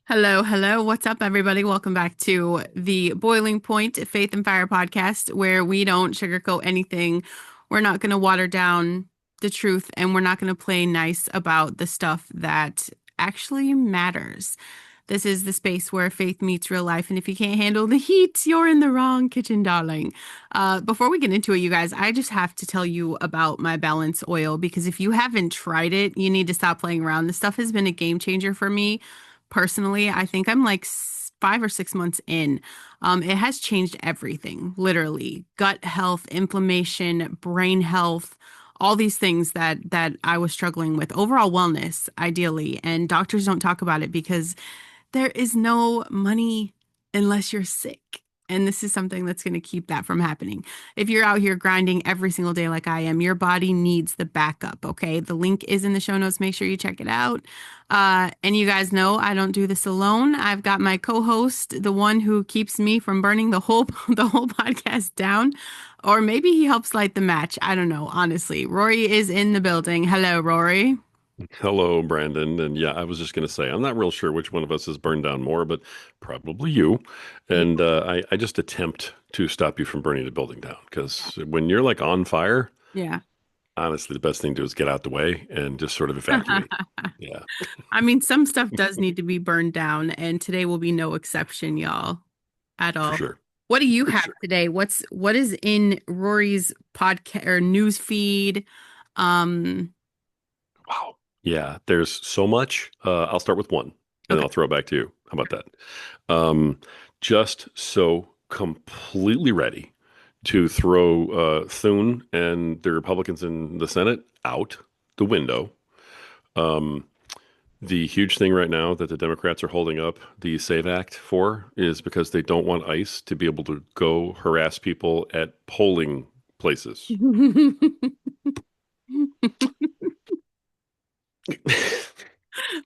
Hello, hello. What's up, everybody? Welcome back to the Boiling Point Faith and Fire podcast, where we don't sugarcoat anything. We're not going to water down the truth, and we're not going to play nice about the stuff that actually matters. This is the space where faith meets real life, and if you can't handle the heat, you're in the wrong kitchen, darling. Before we get into it, you guys, I just have to tell you about my balance oil because if you haven't tried it, you need to stop playing around. This stuff has been a game changer for me personally. I think I'm like 5 or 6 months in. It has changed everything, literally. Gut health, inflammation, brain health, all these things that I was struggling with. Overall wellness, ideally. And doctors don't talk about it because there is no money unless you're sick. And this is something that's going to keep that from happening. If you're out here grinding every single day like I am, your body needs the backup, okay? The link is in the show notes. Make sure you check it out. And you guys know I don't do this alone. I've got my co-host, the one who keeps me from burning the whole the whole podcast down. Or maybe he helps light the match. I don't know, honestly. Rory is in the building. Hello, Rory. Hello, Brandon. And yeah, I was just going to say, I'm not real sure which one of us has burned down more, but probably you. Yeah. And I just attempt to stop you from burning the building down because when you're like on fire, Yeah. honestly, the best thing to do is get out the way and just sort of evacuate. Yeah, I mean, some stuff does need to be burned down, and today will be no exception, y'all, at for all. sure. What do you For have sure. today? What is in Rory's podcast or news feed? Um, Wow. Yeah, there's so much. I'll start with one and then okay. I'll throw it back to you. How about that? Um, just so completely ready to throw Thune and the Republicans in the Senate out the window. Um, the huge thing right now that the Democrats are holding up the SAVE Act for is because they don't want ICE to be able to go harass people at polling places.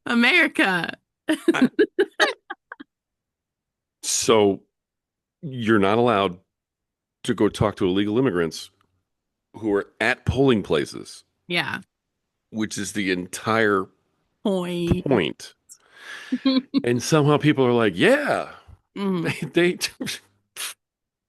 America. I- so you're not allowed to go talk to illegal immigrants who are at polling places, Yeah. which is the entire Point. point. And somehow people are like, yeah, Mm, they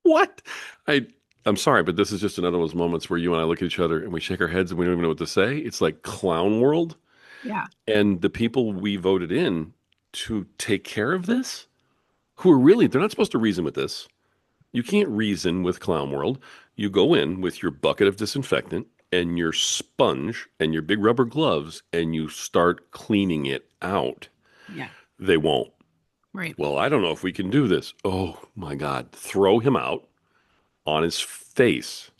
what? I I'm sorry, but this is just another of those moments where you and I look at each other and we shake our heads and we don't even know what to say. It's like clown world. yeah. And the people we voted in to take care of this, who are really, they're not supposed to reason with this. You can't reason with clown world. You go in with your bucket of disinfectant and your sponge and your big rubber gloves and you start cleaning it out. Yeah. They won't. Right. Well, I don't know if we can do this. Oh my God. Throw him out on his face.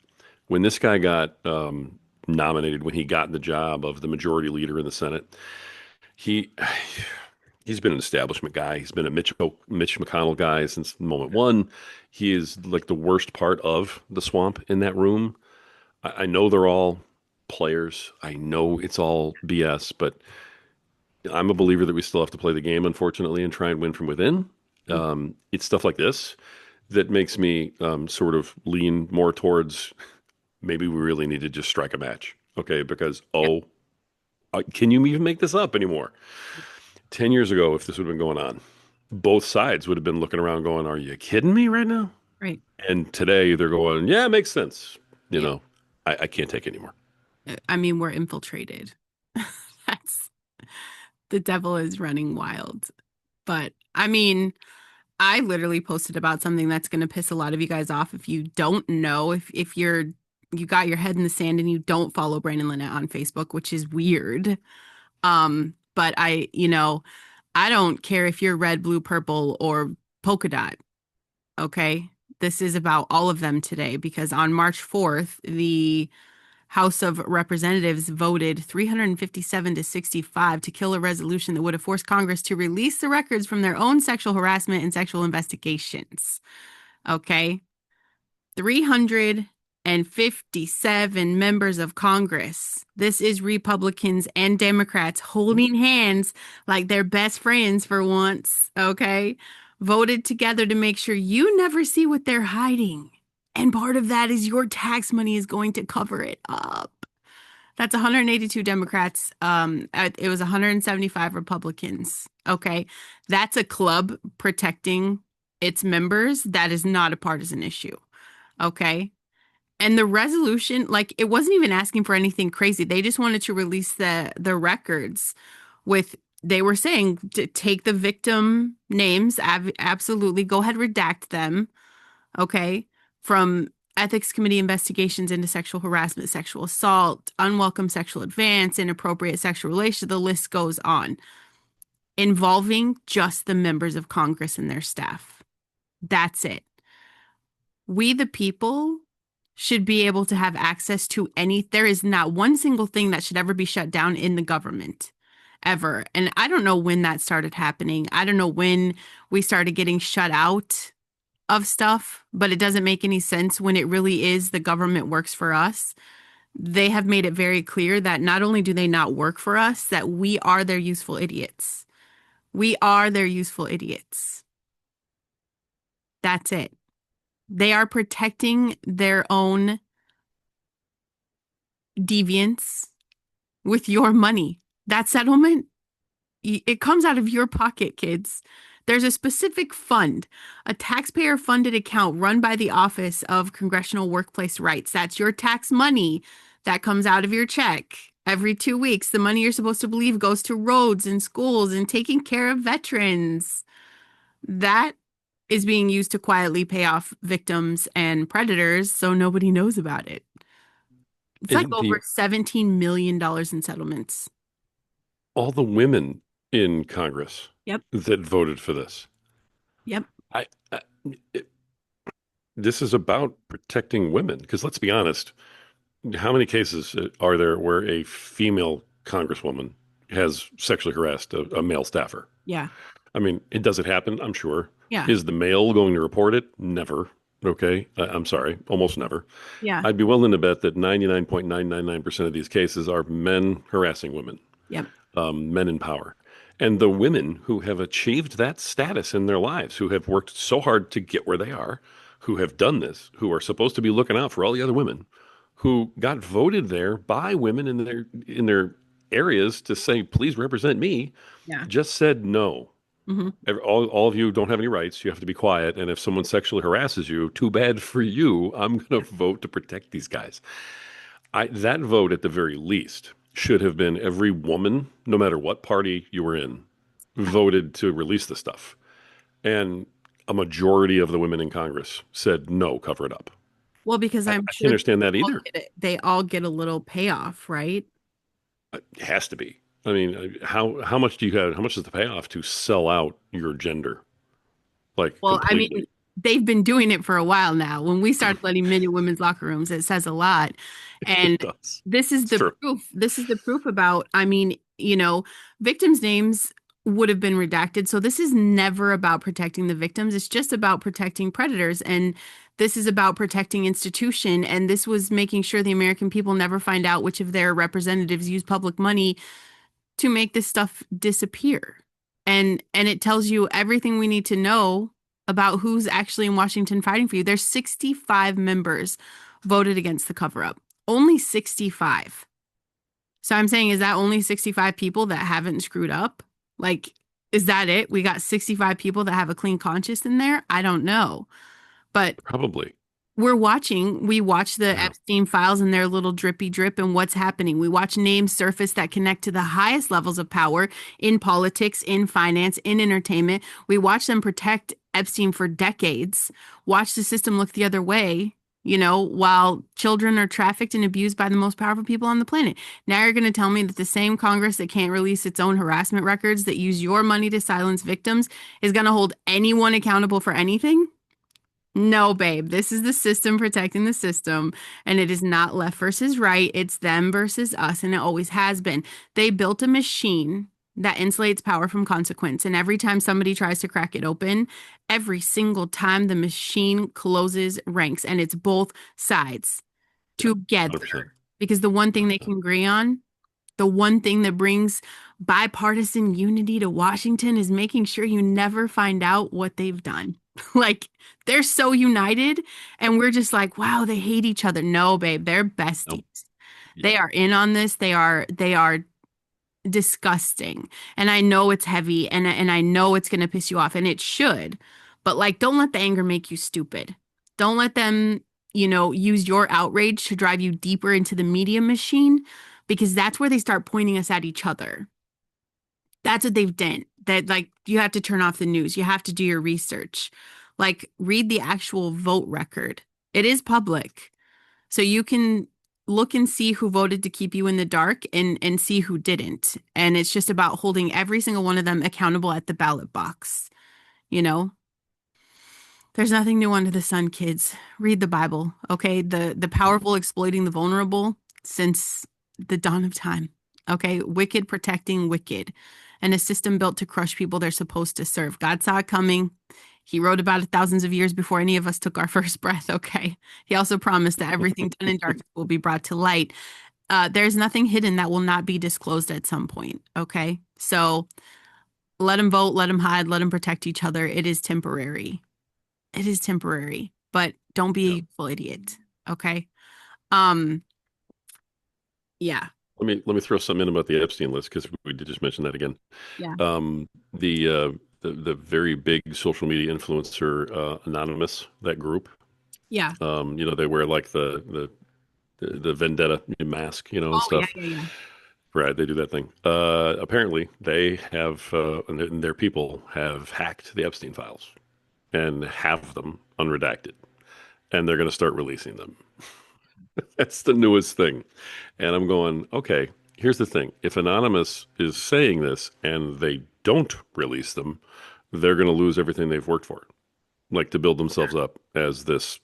When this guy got nominated, when he got the job of the majority leader in the Senate, he he's been an establishment guy. He's been a Mitch McConnell guy since moment one. He is like the worst part of the swamp in that room. I know they're all players. I know it's all BS, but I'm a believer that we still have to play the game, unfortunately, and try and win from within. It's stuff like this that makes me sort of lean more towards maybe we really need to just strike a match. Okay, because Yep. can you even make this up anymore? 10 years ago, if this would have been going on, both sides would have been looking around going, are you kidding me right now? Right. And today they're going, yeah, it makes sense. You Yeah. know, I can't take it anymore. I mean, we're infiltrated. That's the devil is running wild. But I mean, I literally posted about something that's going to piss a lot of you guys off if you don't know, if you got your head in the sand and you don't follow Brandon Lynette on Facebook, which is weird. But I don't care if you're red, blue, purple, or polka dot, okay? This is about all of them today because on March 4th, the House of Representatives voted 357 to 65 to kill a resolution that would have forced Congress to release the records from their own sexual harassment and sexual investigations. Okay. 357 members of Congress. This is Republicans and Democrats holding hands like they're best friends for once. Okay. Voted together to make sure you never see what they're hiding. And part of that is your tax money is going to cover it up. That's 182 Democrats. It was 175 Republicans. Okay. That's a club protecting its members. That is not a partisan issue. Okay. And the resolution, like it wasn't even asking for anything crazy. They just wanted to release the records with they were saying to take the victim names, absolutely go ahead, redact them, okay, from ethics committee investigations into sexual harassment, sexual assault, unwelcome sexual advance, inappropriate sexual relations, the list goes on, involving just the members of Congress and their staff. That's it. We, the people, should be able to have access to there is not one single thing that should ever be shut down in the government, ever. And I don't know when that started happening. I don't know when we started getting shut out of stuff, but it doesn't make any sense when it really is the government works for us. They have made it very clear that not only do they not work for us, that we are their useful idiots. We are their useful idiots. That's it. They are protecting their own deviance with your money. That settlement, it comes out of your pocket, kids. There's a specific fund, a taxpayer funded account run by the Office of Congressional Workplace Rights. That's your tax money that comes out of your check every 2 weeks. The money you're supposed to believe goes to roads and schools and taking care of veterans. That is being used to quietly pay off victims and predators so nobody knows about it. It's like And over $17 million in settlements. all the women in Congress Yep. that voted for this. Yep. I it, this is about protecting women because let's be honest, how many cases are there where a female congresswoman has sexually harassed a male staffer? Yeah. I mean, does it happen? I'm sure. Yeah. Is the male going to report it? Never. Okay. I'm sorry, almost never. Yeah. I'd be willing to bet that 99.999% of these cases are men harassing women, Yep. men in power. And the women who have achieved that status in their lives, who have worked so hard to get where they are, who have done this, who are supposed to be looking out for all the other women, who got voted there by women in their areas to say, please represent me, Yeah. just said no. Hmm. All of you don't have any rights. You have to be quiet. And if someone sexually harasses you, too bad for you. I'm going to vote to protect these guys. That vote, at the very least, should have been every woman, no matter what party you were in, voted to release the stuff. And a majority of the women in Congress said, no, cover it up. Well, because I I'm can't sure understand that either. they all get a little payoff, right? It has to be. I mean, how much do you have? How much is the payoff to sell out your gender, like Well, I mean, completely? they've been doing it for a while now. When we started letting men in women's locker rooms, it says a lot. It And does. this is It's the true. proof. This is the proof about, I mean, victims' names would have been redacted. So this is never about protecting the victims. It's just about protecting predators. And this is about protecting institution. And this was making sure the American people never find out which of their representatives use public money to make this stuff disappear. And it tells you everything we need to know about who's actually in Washington fighting for you. There's 65 members voted against the cover up. Only 65. So I'm saying, is that only 65 people that haven't screwed up? Like, is that it? We got 65 people that have a clean conscience in there? I don't know. But Probably. we watch the Yeah. Epstein files and their little drippy drip and what's happening. We watch names surface that connect to the highest levels of power in politics, in finance, in entertainment. We watch them protect Epstein for decades, watch the system look the other way, while children are trafficked and abused by the most powerful people on the planet. Now you're going to tell me that the same Congress that can't release its own harassment records, that use your money to silence victims, is going to hold anyone accountable for anything? No, babe, this is the system protecting the system, and it is not left versus right. It's them versus us, and it always has been. They built a machine that insulates power from consequence, and every time somebody tries to crack it open, every single time the machine closes ranks, and it's both sides Yeah. 100%. together. Because the one thing they can agree on, the one thing that brings bipartisan unity to Washington is making sure you never find out what they've done. Like, they're so united, and we're just like, wow, they hate each other. No, babe, they're No. besties. Yeah. They are in on this. They are disgusting. And I know it's heavy and I know it's going to piss you off and it should. But like don't let the anger make you stupid. Don't let them, use your outrage to drive you deeper into the media machine because that's where they start pointing us at each other. That's what they've done. That like you have to turn off the news. You have to do your research. Like read the actual vote record. It is public. So you can look and see who voted to keep you in the dark and see who didn't. And it's just about holding every single one of them accountable at the ballot box, you know? There's nothing new under the sun, kids. Read the Bible, okay? The powerful exploiting the vulnerable since the dawn of time. Okay? Wicked protecting wicked. And a system built to crush people they're supposed to serve. God saw it coming. He wrote about it thousands of years before any of us took our first breath, okay? He also promised that everything done in darkness will be brought to light. There's nothing hidden that will not be disclosed at some point, okay? So let them vote, let them hide, let them protect each other. It is temporary. It is temporary, but don't be a Yeah. useful idiot. Okay. Um, yeah. Let me throw something in about the Epstein list because we did just mention that again. Yeah. Um, the very big social media influencer Anonymous, that group. Yeah. They wear like the vendetta mask, and Oh, yeah, stuff. yeah, yeah. Right, they do that thing. Apparently, they have and their people have hacked the Epstein files and have them unredacted, and they're going to start releasing them. That's the newest thing. And I'm going, okay, here's the thing. If Anonymous is saying this and they don't release them, they're going to lose everything they've worked for, like to build themselves up as this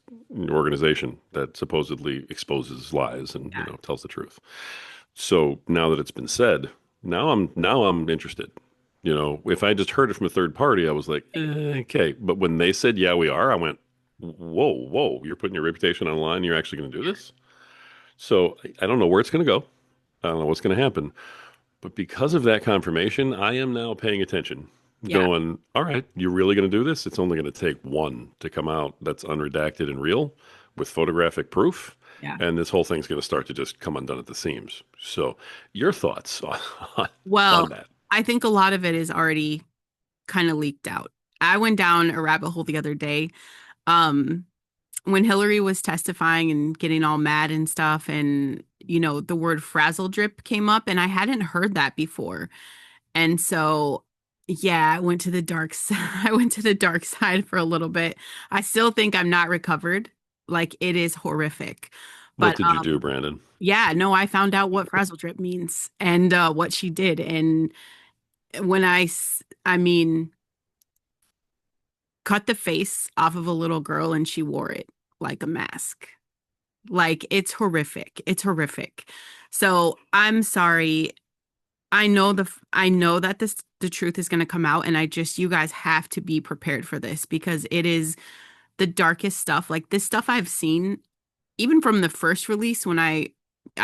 organization that supposedly exposes lies and, Yeah. tells the truth. So now that it's been said, now I'm interested. If I just heard it from a third party, I was like, okay. But when they said, yeah, we are, I went, whoa, whoa, you're putting your reputation on the line. You're actually going to do this? So I don't know where it's going to go. I don't know what's going to happen. But because of that confirmation, I am now paying attention, Yeah. going, all right, you're really going to do this? It's only going to take one to come out that's unredacted and real with photographic proof. Yeah. And this whole thing's going to start to just come undone at the seams. So, your thoughts on Well, that? I think a lot of it is already kind of leaked out. I went down a rabbit hole the other day. Um, when Hillary was testifying and getting all mad and stuff, and the word frazzle drip came up, and I hadn't heard that before. And so, yeah, I went to the dark side. I went to the dark side for a little bit. I still think I'm not recovered. Like it is horrific. What But did you do, Brandon? yeah, no, I found out what frazzle drip means and what she did. And when I mean, cut the face off of a little girl and she wore it like a mask. Like it's horrific. It's horrific. So I'm sorry. I know that the truth is going to come out and you guys have to be prepared for this because it is the darkest stuff. Like this stuff I've seen even from the first release when I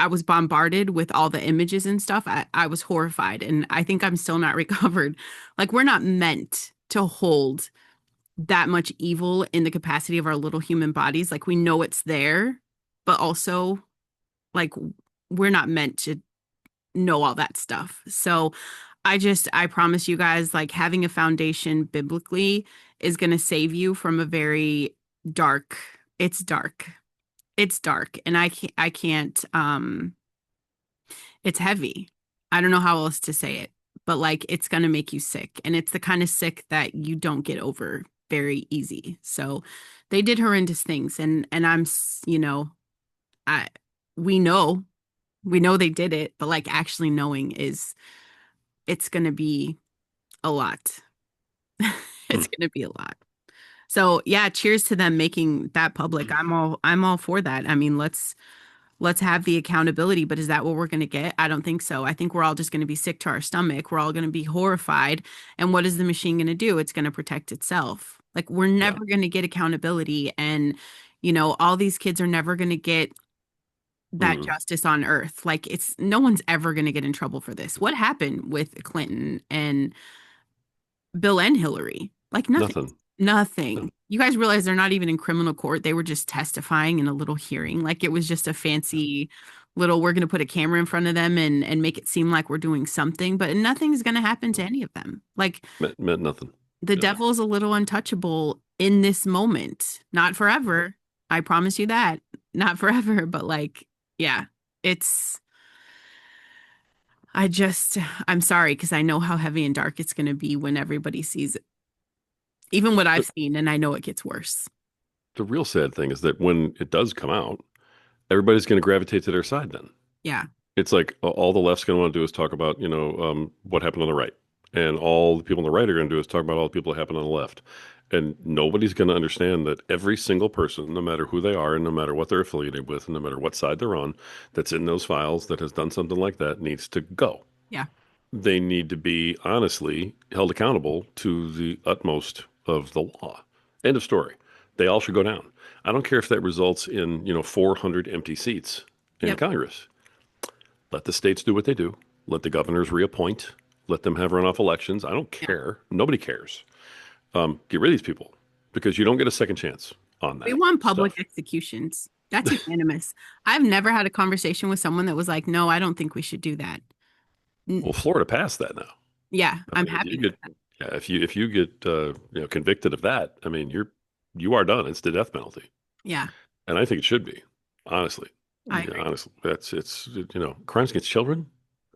was bombarded with all the images and stuff. I was horrified and I think I'm still not recovered. Like we're not meant to hold that much evil in the capacity of our little human bodies. Like we know it's there, but also like we're not meant to know all that stuff. So I promise you guys, like having a foundation biblically is going to save you from a very dark, it's dark. It's dark. And I can't, it's heavy. I don't know how else to say it, but like it's going to make you sick. And it's the kind of sick that you don't get over very easy. So they did horrendous things. And I, we know, we know they did it, but like actually knowing it's going to be a lot. Hmm. It's going to be a lot. So yeah, cheers to them making that public. I'm all for that. I mean, let's have the accountability, but is that what we're going to get? I don't think so. I think we're all just going to be sick to our stomach. We're all going to be horrified. And what is the machine going to do? It's going to protect itself. Like we're Yeah. never going to get accountability and all these kids are never going to get that Mm. justice on earth. Like it's no one's ever going to get in trouble for this. What happened with Clinton and Bill and Hillary? Like nothing. Nothing. No. Nothing. You guys realize they're not even in criminal court. They were just testifying in a little hearing. Like it was just a fancy little, we're going to put a camera in front of them and make it seem like we're doing something, but nothing's going to happen to any of them. Like Meant nothing. the Yeah. devil is a little untouchable in this moment. Not forever. I promise you that. Not forever, but like, yeah, it's, I just, I'm sorry because I know how heavy and dark it's going to be when everybody sees it. Even what I've But seen, and I know it gets worse. the real sad thing is that when it does come out, everybody's going to gravitate to their side then. Yeah. It's like all the left's going to want to do is talk about, what happened on the right. And all the people on the right are going to do is talk about all the people that happened on the left. And nobody's going to understand that every single person, no matter who they are and no matter what they're affiliated with and no matter what side they're on, that's in those files that has done something like that needs to go. Yeah. They need to be honestly held accountable to the utmost of the law. End of story. They all should go down. I don't care if that results in, 400 empty seats in Yep. Congress. Let the states do what they do. Let the governors reappoint. Let them have runoff elections. I don't Yeah. care. Nobody cares. Get rid of these people because you don't get a second chance on We that want public stuff. executions. That's unanimous. I've never had a conversation with someone that was like, no, I don't think we should do that. Well, Florida passed that now. Yeah, I I'm mean, if you happy for get that. yeah, if you get convicted of that, I mean, you are done. It's the death penalty, Yeah, and I think it should be. Honestly, I yeah, agree. honestly, it's crimes against children.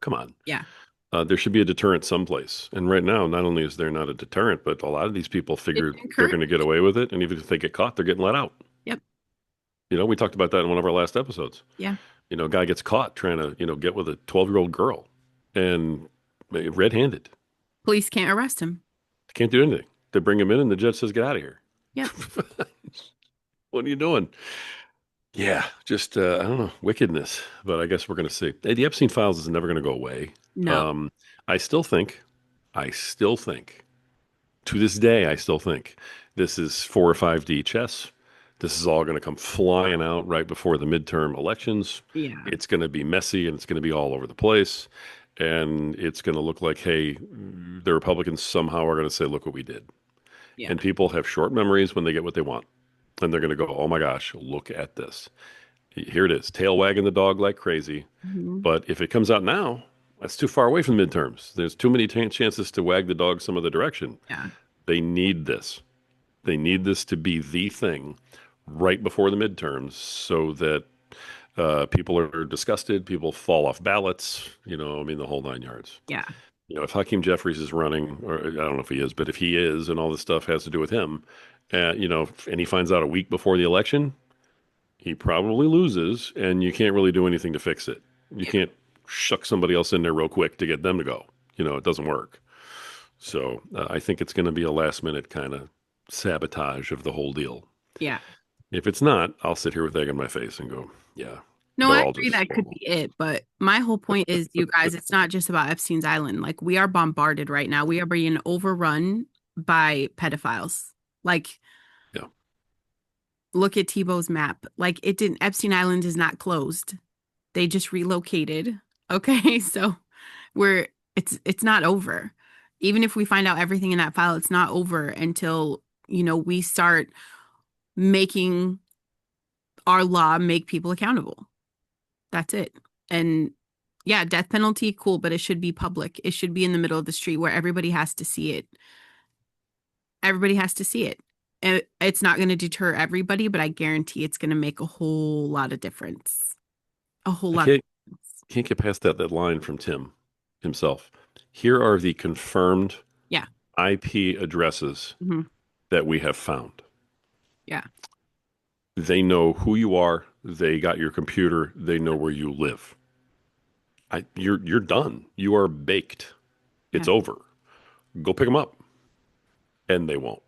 Come on. Yeah. There should be a deterrent someplace. And right now, not only is there not a deterrent, but a lot of these people It's figure they're going to get encouraged. away with it. And even if they get caught, they're getting let out. Yep. We talked about that in one of our last episodes. Yeah. A guy gets caught trying to, get with a 12-year-old girl and red-handed. Police can't arrest him. Can't do anything. They bring him in and the judge says, get out of here. Yep. What are you doing? Yeah, just, I don't know, wickedness. But I guess we're going to see. Hey, the Epstein files is never going to go away. No. Um, I still think, I still think to this day, I still think this is 4 or 5D chess. This is all going to come flying out right before the midterm elections. Yeah. It's going to be messy and it's going to be all over the place. And it's going to look like, hey, the Republicans somehow are going to say, look what we did. Yeah. And people have short memories when they get what they want. And they're going to go, oh my gosh, look at this. Here it is, tail wagging the dog like crazy. Mhm. But if it comes out now, that's too far away from the midterms. There's too many chances to wag the dog some other direction. Yeah. They need this. They need this to be the thing right before the midterms so that people are disgusted, people fall off ballots, the whole 9 yards. Yeah. If Hakeem Jeffries is running, or I don't know if he is, but if he is, and all this stuff has to do with him, and he finds out a week before the election, he probably loses, and you can't really do anything to fix it. You Yeah. can't shuck somebody else in there real quick to get them to go. It doesn't work. So I think it's going to be a last minute kind of sabotage of the whole deal. Yeah. If it's not, I'll sit here with egg on my face and go, yeah, No, they're I all agree just that could horrible. be it. But my whole point is, you guys, it's not just about Epstein's Island. Like, we are bombarded right now. We are being overrun by pedophiles. Like, Yeah. look at Tebow's map. Like, it didn't, Epstein Island is not closed. They just relocated. Okay. So we're, it's not over. Even if we find out everything in that file, it's not over until, we start making our law make people accountable. That's it. And yeah, death penalty, cool, but it should be public. It should be in the middle of the street where everybody has to see it. Everybody has to see it. It's not going to deter everybody, but I guarantee it's going to make a whole lot of difference. A whole I lot of difference. can't get past that line from Tim himself. Here are the confirmed Yeah. IP addresses Hmm. that we have found. Yeah. They know who you are. They got your computer. They know where you live. You're done. You are baked. Yeah. It's over. Go pick them up, and they won't.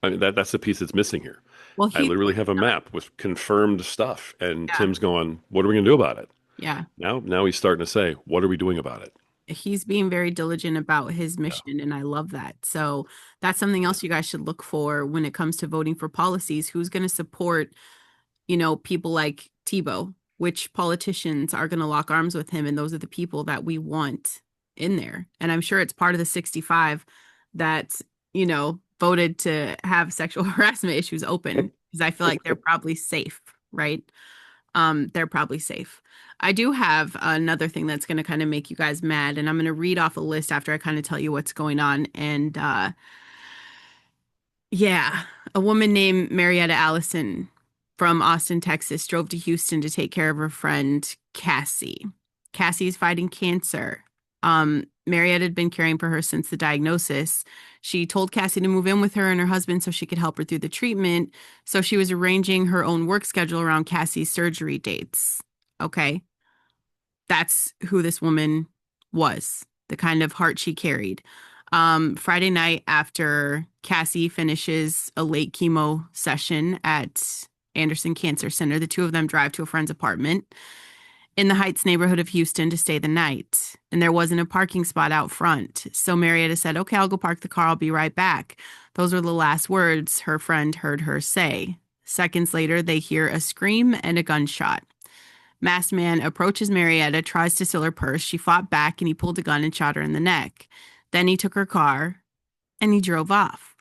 I mean that's the piece that's missing here. Well, I he's literally working have a on map with confirmed stuff, and it. Tim's going, "What are we going to do about it?" Yeah. Now he's starting to say, "What are we doing about it?" He's being very diligent about his Yeah, mission, and I love that. So that's something yeah. else you guys should look for when it comes to voting for policies. Who's going to support, people like Tebow? Which politicians are going to lock arms with him? And those are the people that we want in there. And I'm sure it's part of the 65 that, voted to have sexual harassment issues open because I feel like they're probably safe, right? they're probably safe. I do have another thing that's going to kind of make you guys mad, and I'm going to read off a list after I kind of tell you what's going on. And yeah, a woman named Marietta Allison from Austin, Texas, drove to Houston to take care of her friend Cassie. Cassie's fighting cancer. Marietta had been caring for her since the diagnosis. She told Cassie to move in with her and her husband so she could help her through the treatment. So she was arranging her own work schedule around Cassie's surgery dates. Okay. That's who this woman was, the kind of heart she carried. Friday night, after Cassie finishes a late chemo session at Anderson Cancer Center, the two of them drive to a friend's apartment in the Heights neighborhood of Houston to stay the night. And there wasn't a parking spot out front. So Marietta said, "Okay, I'll go park the car. I'll be right back." Those were the last words her friend heard her say. Seconds later, they hear a scream and a gunshot. Masked man approaches Marietta, tries to steal her purse. She fought back and he pulled a gun and shot her in the neck. Then he took her car and he drove off.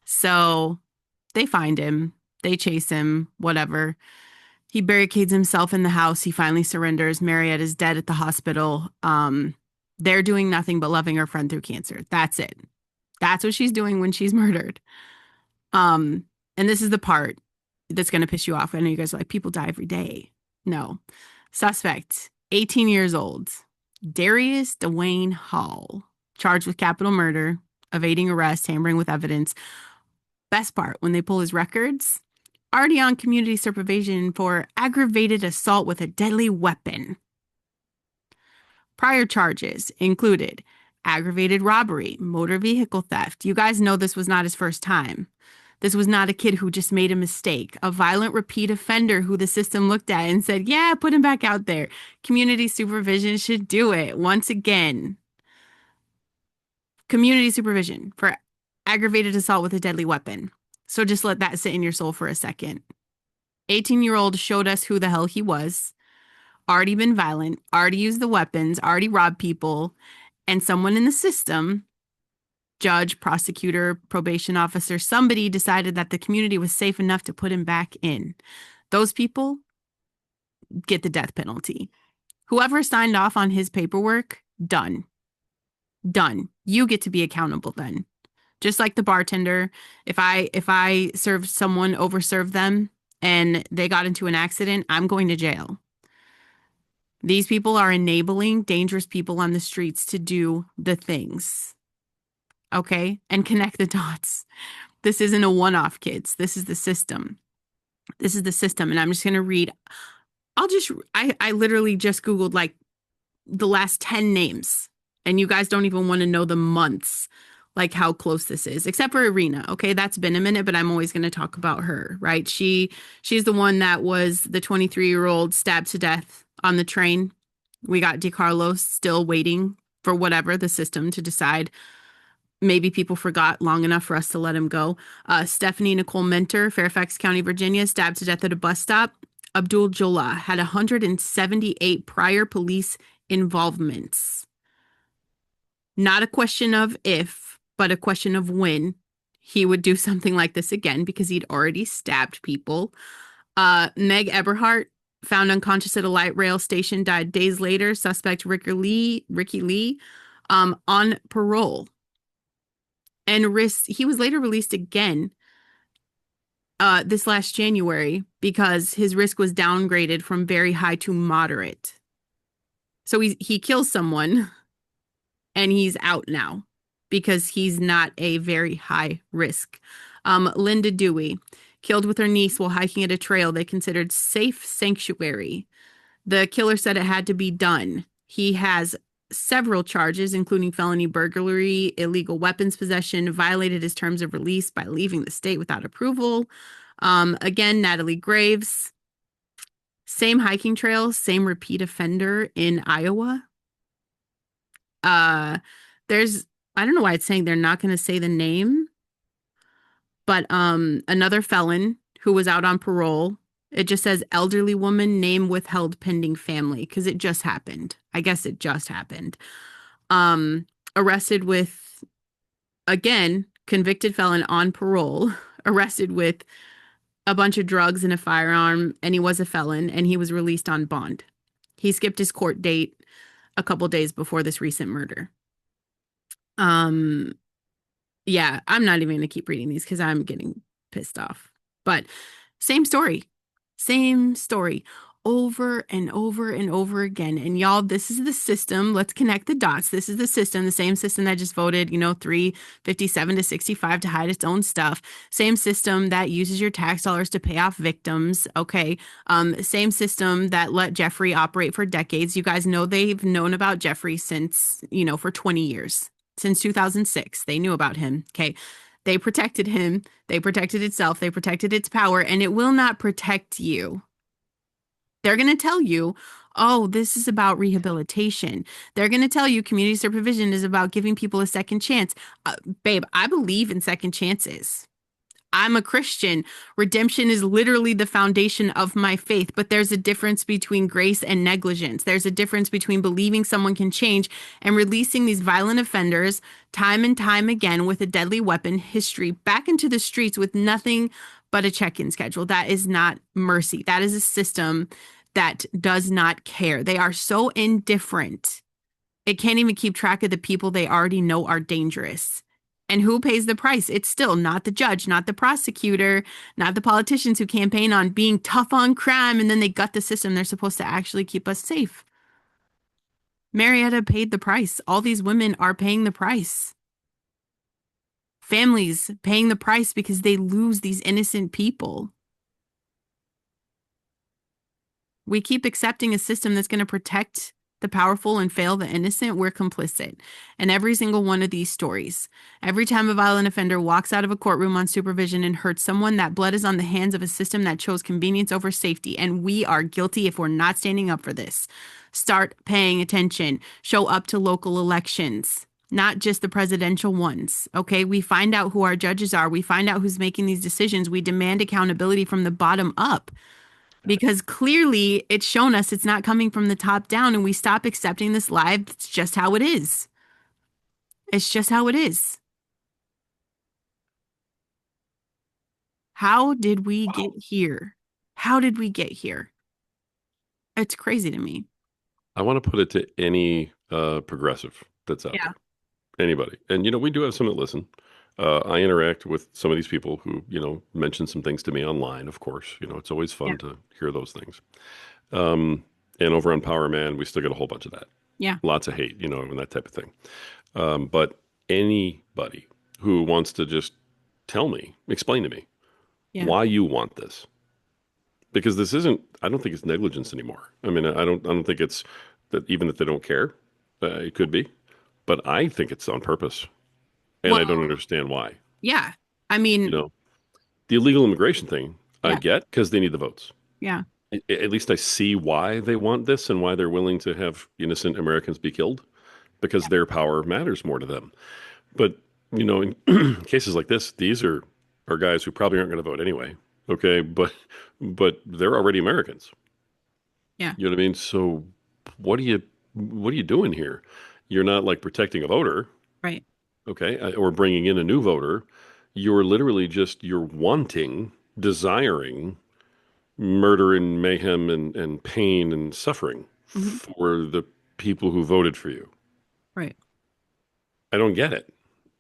So they find him, they chase him, whatever. He barricades himself in the house. He finally surrenders. Marietta's dead at the hospital. They're doing nothing but loving her friend through cancer. That's it. That's what she's doing when she's murdered. And this is the part that's going to piss you off. I know you guys are like, people die every day. No. Suspect, 18 years old, Darius Dwayne Hall, charged with capital murder, evading arrest, tampering with evidence. Best part, when they pull his records, already on community supervision for aggravated assault with a deadly weapon. Prior charges included aggravated robbery, motor vehicle theft. You guys know this was not his first time. This was not a kid who just made a mistake, a violent repeat offender who the system looked at and said, yeah, put him back out there. Community supervision should do it once again. Community supervision for aggravated assault with a deadly weapon. So just let that sit in your soul for a second. 18-year-old showed us who the hell he was, already been violent, already used the weapons, already robbed people, and someone in the system, judge, prosecutor, probation officer, somebody decided that the community was safe enough to put him back in. Those people get the death penalty. Whoever signed off on his paperwork, done. Done. You get to be accountable then. Just like the bartender, if I served someone, overserved them, and they got into an accident, I'm going to jail. These people are enabling dangerous people on the streets to do the things. Okay? And connect the dots. This isn't a one-off, kids. This is the system. This is the system. And I'm just going to read. I literally just Googled like the last 10 names. And you guys don't even want to know the months, like how close this is, except for Irina. Okay, that's been a minute, but I'm always going to talk about her, right? She's the one that was the 23-year-old stabbed to death on the train. We got DeCarlos still waiting for whatever the system to decide. Maybe people forgot long enough for us to let him go. Stephanie Nicole Mentor, Fairfax County, Virginia, stabbed to death at a bus stop. Abdul Jola had 178 prior police involvements. Not a question of if, but a question of when he would do something like this again because he'd already stabbed people. Meg Eberhardt, found unconscious at a light rail station, died days later. Suspect Ricky Lee, on parole. And he was later released again this last January because his risk was downgraded from very high to moderate. So he kills someone and he's out now because he's not a very high risk. Linda Dewey, killed with her niece while hiking at a trail they considered safe sanctuary. The killer said it had to be done. He has several charges, including felony burglary, illegal weapons possession, violated his terms of release by leaving the state without approval. Again, Natalie Graves, same hiking trail, same repeat offender in Iowa. I don't know why it's saying they're not going to say the name, but another felon who was out on parole. It just says elderly woman, name withheld pending family, because it just happened. I guess it just happened. Arrested with, again, convicted felon on parole, arrested with a bunch of drugs and a firearm, and he was a felon, and he was released on bond. He skipped his court date a couple days before this recent murder. Um, yeah, I'm not even gonna keep reading these because I'm getting pissed off. But same story, same story over and over and over again. And y'all, this is the system. Let's connect the dots. This is the same system that just voted, 357 to 65 to hide its own stuff. Same system that uses your tax dollars to pay off victims. Okay. Same system that let Jeffrey operate for decades. You guys know they've known about Jeffrey since, for 20 years. Since 2006, they knew about him. Okay. They protected him. They protected itself. They protected its power, and it will not protect you. They're going to tell you, oh, this is about rehabilitation. They're going to tell you community supervision is about giving people a second chance. Babe, I believe in second chances. I'm a Christian. Redemption is literally the foundation of my faith, but there's a difference between grace and negligence. There's a difference between believing someone can change and releasing these violent offenders time and time again with a deadly weapon history back into the streets with nothing but a check-in schedule. That is not mercy. That is a system that does not care. They are so indifferent. It can't even keep track of the people they already know are dangerous. And who pays the price? It's still not the judge, not the prosecutor, not the politicians who campaign on being tough on crime and then they gut the system. They're supposed to actually keep us safe. Marietta paid the price. All these women are paying the price. Families paying the price because they lose these innocent people. We keep accepting a system that's going to protect the powerful and fail the innocent. We're complicit. And every single one of these stories, every time a violent offender walks out of a courtroom on supervision and hurts someone, that blood is on the hands of a system that chose convenience over safety. And we are guilty if we're not standing up for this. Start paying attention. Show up to local elections, not just the presidential ones. Okay. We find out who our judges are. We find out who's making these decisions. We demand accountability from the bottom up. Because clearly it's shown us it's not coming from the top down, and we stop accepting this lie. It's just how it is. It's just how it is. How did we get here? How did we get here? It's crazy to me. I want to put it to any progressive that's out Yeah. there, anybody. And, we do have some that listen. I interact with some of these people who, mention some things to me online, of course. It's always Yeah. fun to hear those things. Um, and over on Power Man, we still get a whole bunch of that. Yeah. Lots of hate, and that type of thing. But anybody who wants to just tell me, explain to me Yeah. why you want this. Because this isn't, I don't think it's negligence anymore. I mean, I don't think it's that even if they don't care, it could be, but I think it's on purpose. And I don't Well, understand why. yeah. I You mean, know, the illegal immigration thing, I yeah. get because they need the votes. Yeah. At least I see why they want this and why they're willing to have innocent Americans be killed because their power matters more to them. But, in cases like this, these are guys who probably aren't going to vote anyway. Okay. But they're already Americans. Yeah. You know what I mean? So what are you doing here? You're not like protecting a voter, Right. okay, or bringing in a new voter. You're literally just you're wanting, desiring murder and mayhem and pain and suffering Hmm. for the people who voted for you. Right. I don't get it. I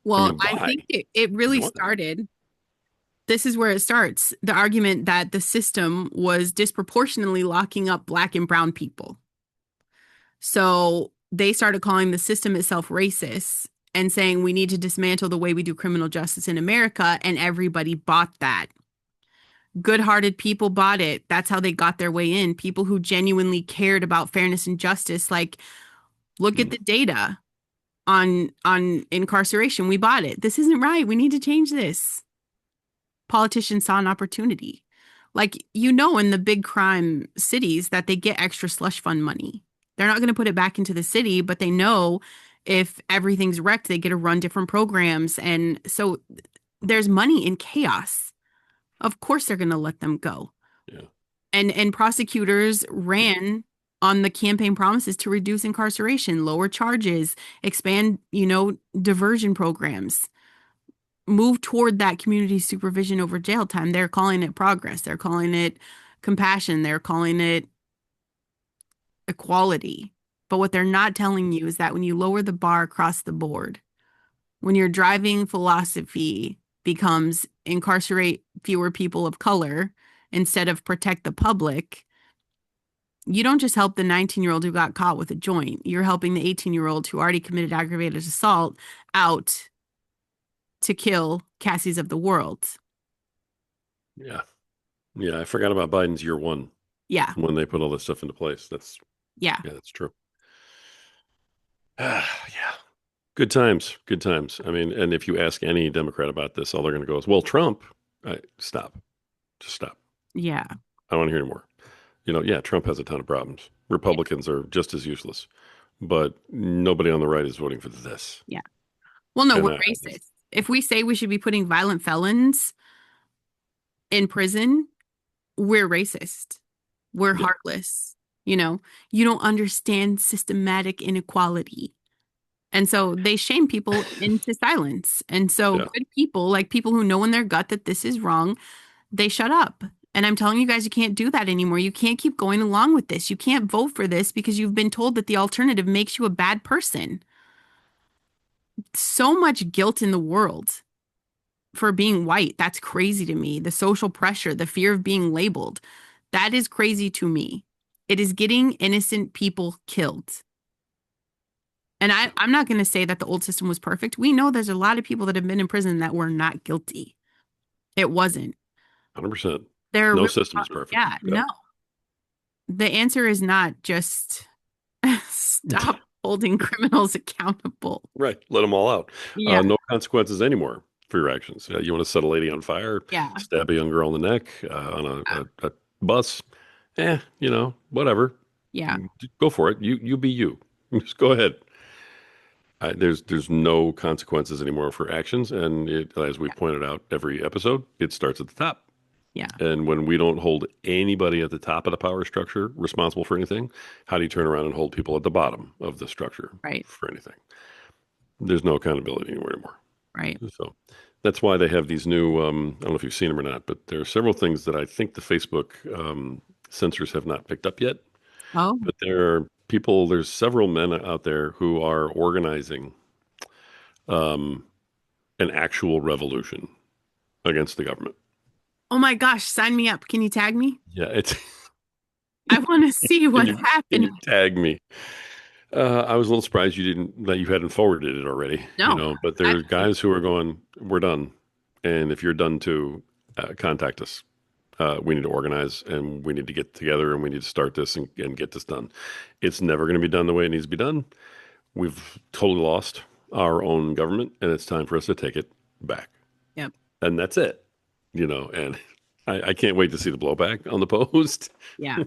Well, mean, I why think it would really you want that? started. This is where it starts. The argument that the system was disproportionately locking up Black and brown people. So they started calling the system itself racist and saying we need to dismantle the way we do criminal justice in America. And everybody bought that. Good-hearted people bought it. That's how they got their way in. People who genuinely cared about fairness and justice. Like, look at Hmm. the data on incarceration. We bought it. This isn't right. We need to change this. Politicians saw an opportunity. Like, in the big crime cities that they get extra slush fund money. They're not going to put it back into the city, but they know if everything's wrecked, they get to run different programs. And so there's money in chaos. Of course they're going to let them go. Yeah. And prosecutors ran on the campaign promises to reduce incarceration, lower charges, expand, diversion programs. move toward that community supervision over jail time. They're calling it progress. They're calling it compassion. They're calling it equality. But what they're not telling you is that when you lower the bar across the board, when your driving philosophy becomes incarcerate fewer people of color instead of protect the public, you don't just help the 19-year-old who got caught with a joint. You're helping the 18-year-old who already committed aggravated assault out to kill Cassies of the world. Yeah. Yeah. I forgot about Biden's year one Yeah. when they put all this stuff into place. Yeah. Yeah, that's true. Yeah. Good times. Good times. I mean, and if you ask any Democrat about this, all they're going to go is, well, Trump. Stop. Just stop. Yeah. I don't want to hear anymore. Yeah, Trump has a ton of problems. Yeah. Republicans are just as useless, but nobody on the right is voting for this. Yeah. Well, no, And we're I just, racist. If we say we should be putting violent felons in prison, we're racist. We're yeah, heartless. You know, you don't understand systematic inequality. And so they shame people into silence. And so yeah, good people, like people who know in their gut that this is wrong, they shut up. And I'm telling you guys, you can't do that anymore. You can't keep going along with this. You can't vote for this because you've been told that the alternative makes you a bad person. So much guilt in the world for being white. That's crazy to me. The social pressure, the fear of being labeled. That is crazy to me. It is getting innocent people killed. And I'm not going to say that the old system was perfect. We know there's a lot of people that have been in prison that were not guilty. It wasn't. 100%. They're No really, system is perfect. yeah, Yeah. no. The answer is not just stop holding criminals accountable. Right. Let them all out. Yeah, No consequences anymore for your actions. You want to set a lady on fire, yeah, stab a young girl in the neck on a bus, whatever. yeah, Go for it. You be you. Just go ahead. There's no consequences anymore for actions, and as we yeah, pointed out every episode, it starts at the top. yeah, And when we don't hold anybody at the top of the power structure responsible for anything, how do you turn around and hold people at the bottom of the structure right, for anything? There's no accountability anymore. right. So that's why they have these new. I don't know if you've seen them or not, but there are several things that I think the Facebook censors have not picked up yet. Oh, But there are people. There's several men out there who are organizing um, an actual revolution against the government. oh my gosh, sign me up. Can you tag me? Yeah, it's. I want to see Can what's you happening. tag me? I was a little surprised you hadn't forwarded it already, No, but I, there are guys who are going, we're done. And if you're done too, contact us. We need to organize and we need to get together and we need to start this and get this done. It's never going to be done the way it needs to be done. We've totally lost our own government and it's time for us to take it back. yep, And that's it, and I can't wait to see the blowback on the post yeah,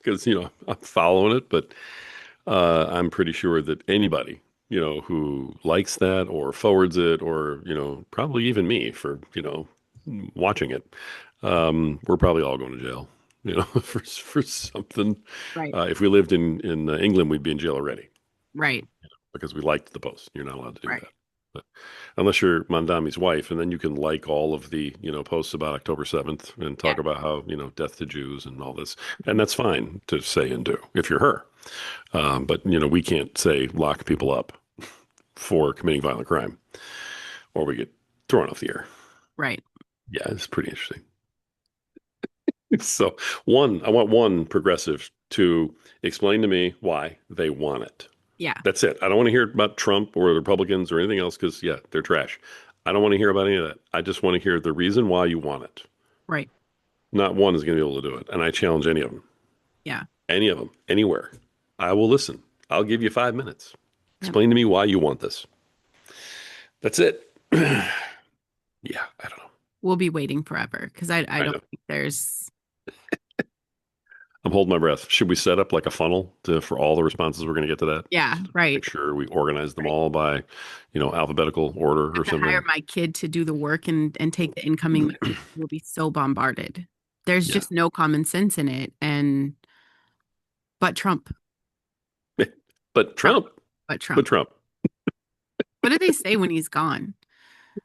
because, I'm following it, but I'm pretty sure that anybody, who likes that or forwards it or, probably even me for, watching it, we're probably all going to jail, for something. right, If we lived in England, we'd be in jail already right, because we liked the post. You're not allowed to do right. that. But unless you're Mandami's wife, and then you can like all of the, posts about October 7th and Yeah, talk about how, death to Jews and all this. And that's fine to say and do if you're her. But we can't say lock people up for committing violent crime, or we get thrown off the air. right. Yeah, it's pretty interesting. So, I want one progressive to explain to me why they want it. Yeah, That's it. I don't want to hear about Trump or the Republicans or anything else because, yeah, they're trash. I don't want to hear about any of that. I just want to hear the reason why you want it. right. Not one is going to be able to do it. And I challenge Yeah, any of them, anywhere. I will listen. I'll give you 5 minutes. yep. Explain to me why you want this. That's it. Yeah, I don't know. We'll be waiting forever because I I don't know. think there's, I'm holding my breath. Should we set up like a funnel for all the responses we're going to get to that? yeah, Just make right, sure we organize them right. all by, alphabetical order I or have to hire something. my kid to do the work and take the incoming message. We'll be so bombarded. There's Yeah. just no common sense in it. And but Trump, But Trump, Trump, but but Trump. Trump. What do they say when he's gone?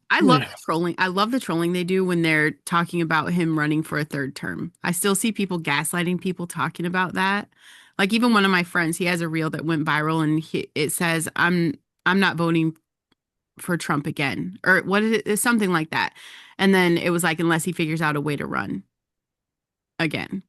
I love Yeah. the trolling. I love the trolling they do when they're talking about him running for a third term. I still see people gaslighting people talking about that. Like even one of my friends, he has a reel that went viral and it says, I'm not voting for Trump again. Or what is it? It's something like that. And then it was like, unless he figures out a way to run again.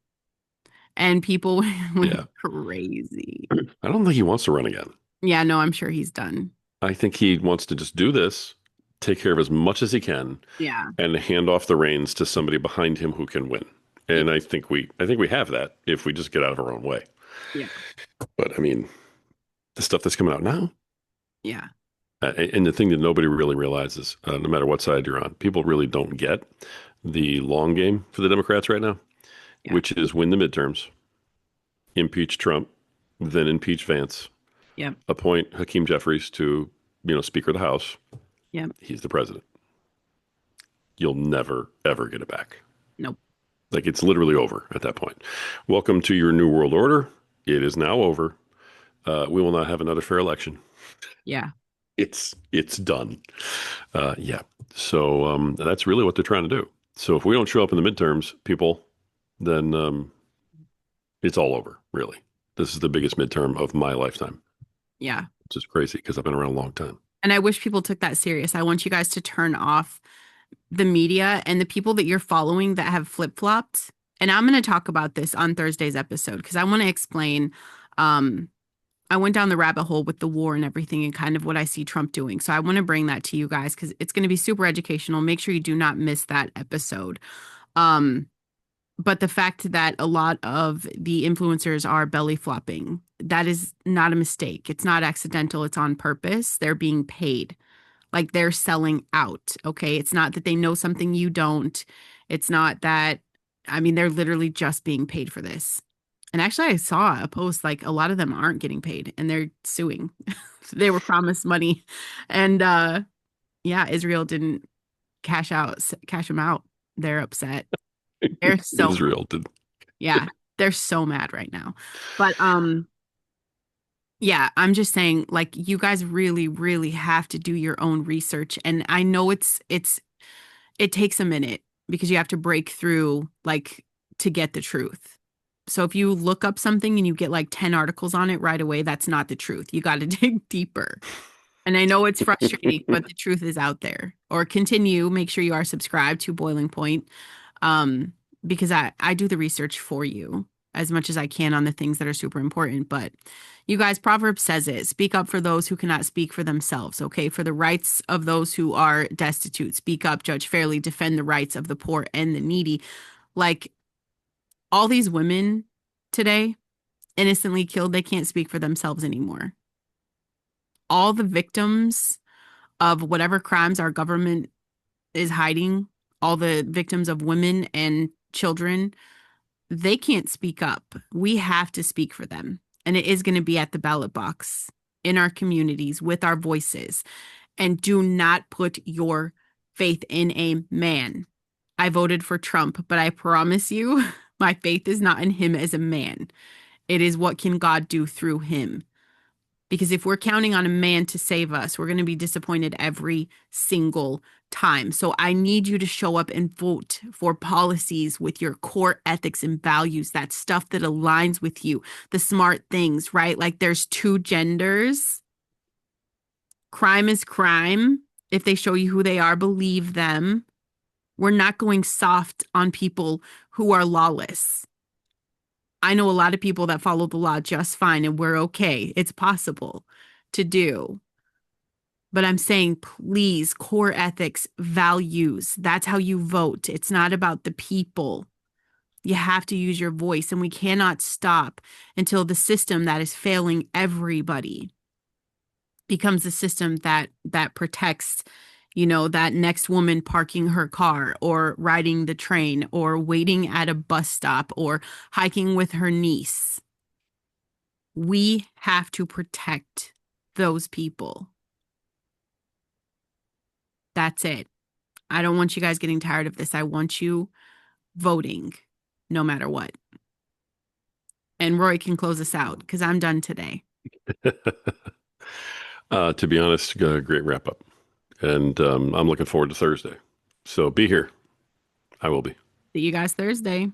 And people went Yeah. crazy. I don't think he wants to run again. Yeah, no, I'm sure he's done. I think he wants to just do this, take care of as much as he can, Yeah. and hand off the reins to somebody behind him who can win. Yeah. And I think we have that if we just get out of our own way. Yeah. But I mean, the stuff that's coming out now, Yeah. and the thing that nobody really realizes, no matter what side you're on, people really don't get the long game for the Democrats right now, Yeah. which is win the midterms, impeach Trump, then impeach Vance, Yeah. appoint Hakeem Jeffries to, Speaker of the House. Yeah. He's the president. You'll never, ever get it back. Nope. Like it's literally over at that point. Welcome to your new world order. It is now over. We will not have another fair election. Yeah. It's done. Yeah. So that's really what they're trying to do. So if we don't show up in the midterms, people, then it's all over. Really, this is the biggest midterm of my lifetime, Yeah. which is crazy because I've been around a long time. And I wish people took that serious. I want you guys to turn off the media and the people that you're following that have flip-flopped. And I'm going to talk about this on Thursday's episode because I want to explain. Um, I went down the rabbit hole with the war and everything and kind of what I see Trump doing. So I want to bring that to you guys because it's going to be super educational. Make sure you do not miss that episode. Um, but the fact that a lot of the influencers are belly flopping, that is not a mistake. It's not accidental. It's on purpose. They're being paid. Like they're selling out. Okay. It's not that they know something you don't. It's not that, I mean, they're literally just being paid for this. And actually, I saw a post like a lot of them aren't getting paid and they're suing. They were promised money. And yeah, Israel didn't cash them out. They're upset. They're so mad. Israel did. Yeah, they're so mad right now. But yeah, I'm just saying like you guys really really have to do your own research and I know it takes a minute because you have to break through like to get the truth. So if you look up something and you get like 10 articles on it right away, that's not the truth. You got to dig deeper. And I know it's frustrating, but the truth is out there. Or continue, make sure you are subscribed to Boiling Point. Um, because I do the research for you as much as I can on the things that are super important. But you guys, Proverbs says it, speak up for those who cannot speak for themselves, okay? For the rights of those who are destitute, speak up, judge fairly, defend the rights of the poor and the needy. Like all these women today, innocently killed, they can't speak for themselves anymore. All the victims of whatever crimes our government is hiding, all the victims of women and children, they can't speak up. We have to speak for them. And it is going to be at the ballot box in our communities with our voices. And do not put your faith in a man. I voted for Trump, but I promise you, my faith is not in him as a man. It is what can God do through him. Because if we're counting on a man to save us, we're going to be disappointed every single time. So I need you to show up and vote for policies with your core ethics and values, that stuff that aligns with you, the smart things, right? Like there's two genders. Crime is crime. If they show you who they are, believe them. We're not going soft on people who are lawless. I know a lot of people that follow the law just fine and we're okay. It's possible to do. But I'm saying, please, core ethics, values, that's how you vote. It's not about the people. You have to use your voice, and we cannot stop until the system that is failing everybody becomes a system that protects, that next woman parking her car or riding the train or waiting at a bus stop or hiking with her niece. We have to protect those people. That's it. I don't want you guys getting tired of this. I want you voting no matter what. And Roy can close us out because I'm done today. To be honest, great wrap up. And I'm looking forward to Thursday. So be here. I will be. See you guys Thursday.